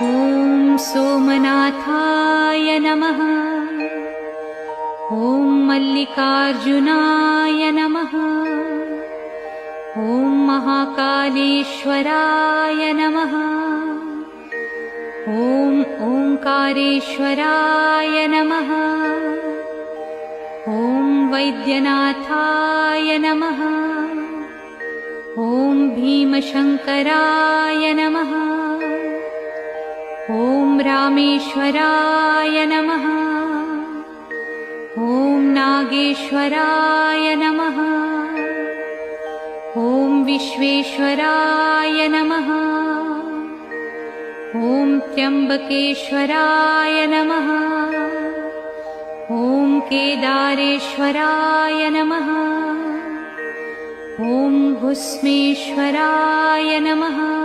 ॐ सोमनाथाय नमः। ॐ मल्लिकार्जुनाय नमः। ॐ महाकालेश्वराय नमः। ॐ ओंकारेश्वराय नमः। ॐ वैद्यनाथाय नमः। ॐ भीमशंकराय नमः। ॐ रामेश्वराय नमः। ॐ नागेश्वराय नमः। ॐ विश्वेश्वराय नमः। ॐ त्र्यंबकेश्वराय नमः। ॐ केदारेश्वराय नमः। ॐ भुस्मेश्वराय नमः।